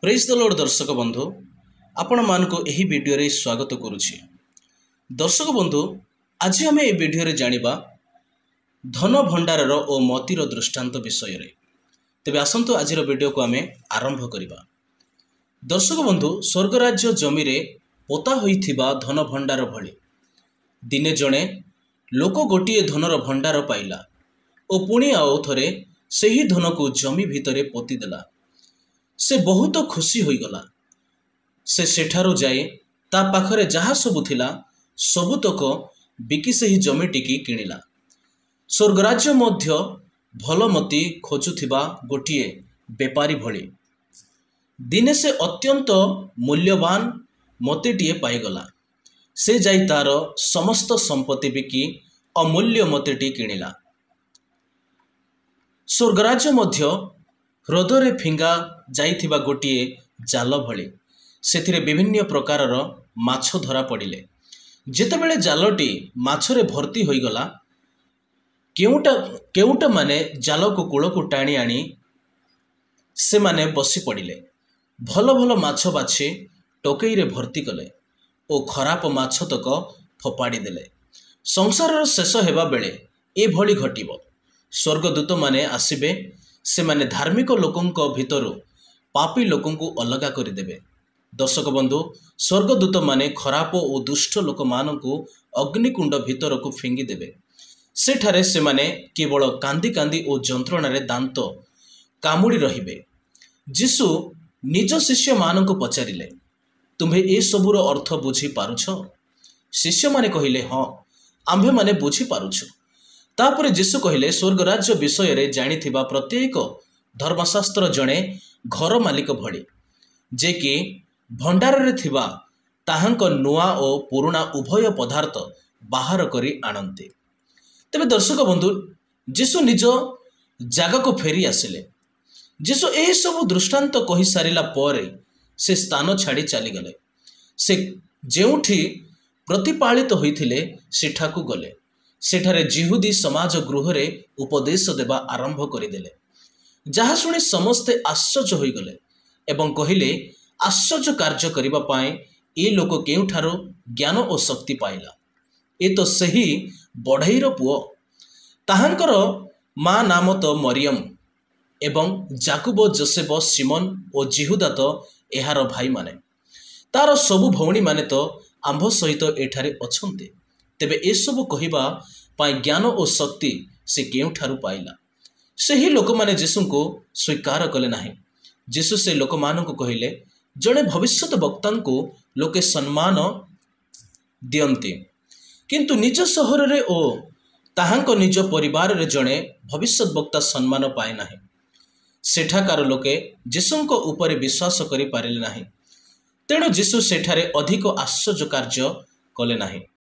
Praise the Lord दर्शक बंधु आपण मानक एही वीडियो रे स्वागत करुछि। दर्शक बंधु आज आम ए वीडियो रे जानिबा धन भंडारर ओ मतिर दृष्टांत विषय रे। तेबे आसंतु आजिर वीडियो को आमे आरंभ करिबा। दर्शक बंधु स्वर्ग राज्य जमी रे पोता होइथिबा धन भंडार भली दिने जणे लोक गोटिए धनर भंडार पाइला ओ पुणी आउ थरे सेही धन को जमी भितरे पोती देला। से बहुत खुशी होई गला। से सेठारु जाए ता पाखरे जहा सबु थिला सबुतक बिकी सेही जमी टिकी किनिला। स्वर्गराज्य मध्य भलमती खोजुथिबा गोटिए बेपारी भली दिने से अत्यंत मूल्यवान मतीटिए पाइगला। से जाई तार समस्त संपत्ति बिकी अमूल्य मतीटी किनिला। स्वर्गराज्य मध्य ह्रदरे फिंगा जाइथिबा गोटिए जाल भली सेथिरे विभिन्न प्रकारर माछ धरा पड़िले। जेतेबेले जालटी माछरे भर्ती होई गला केउटा माने जाल को कूल को टाणी आनी से माने बसी पड़िले। भल भल माछ बाछि टोकई रे भर्ती कले ओ खराप माछ तक फोपाड़ी देले। संसारर शेष हेबा बेले ए भली घटिबो। स्वर्गदूत माने आसिबे से माने धार्मिक लोकंक भितरु पापी लोकंकु अलगा करिदेबे। दर्शक बंधु स्वर्गदूत माने खराप और दुष्ट लोक मानकु अग्निकुंड भितर को फिंगी देबे। सेठारे से माने केवल कांदी कांदी और जंत्रणा रे दांत कामुड़ी रहिबे। जीसु निज शिष्य मानकु पचारिले तुम्हे ए सबुर अर्थ बुझी पारुछ? शिष्य माने कहिले हाँ आम्भे माने बुझी पारुछु। तापरे जीसु कहिले स्वर्गराज्य विषय रे जानिथिबा प्रत्येक धर्मशास्त्र जणे घर मालिक भली जे कि भंडार रे थिबा ताहांक नुआ और पुरुणा उभय पदार्थ बाहर करी आनंती। तेबे दर्शक बंधु जीसु निज जागा को फेरी आसिले। जीसु ए सब दृष्टांत कहि सारिला परे से स्थान छाड़ी चली गले। से जेउठी प्रतिपालित होइथिले सेठाकू गले। सेठारे जिहुदी समाज गृह रे उपदेश देवा आरंभ करिदेले। जहा शुणी समस्ते आश्चर्य होई गले एवं कहिले आश्चर्य कार्य करिबा पाए ए लोक केउठारो ज्ञान और शक्ति पाइला। ए तो सही बढ़ईर पुओ। ताहांकर माँ नाम तो मरियम एवं जाकुब जोसेफ सिमन और जिहुदा तो एहार भाई माने। तार सबु भौणी माने तो आंभ सहित एठारे अछंते। तेबे ए सब कहिबा पाई ज्ञान और शक्ति से केउठारु पाइला? सेही लोक माने जीसु को स्वीकार कले नाही। जीसु से लोक मानकु कहिले जणे भविष्यत वक्ता को लोके सम्मान दियंती किंतु निज सहर रे ओ ताहांको निज परिवार रे जणे भविष्यत वक्ता सम्मान पाए नाही। सेठाकार लोके जीसुंको उपरे विश्वास करि पारिले नाही। तेणु जीसु सेठारे अधिक आश्चर्य कार्य कले नाही।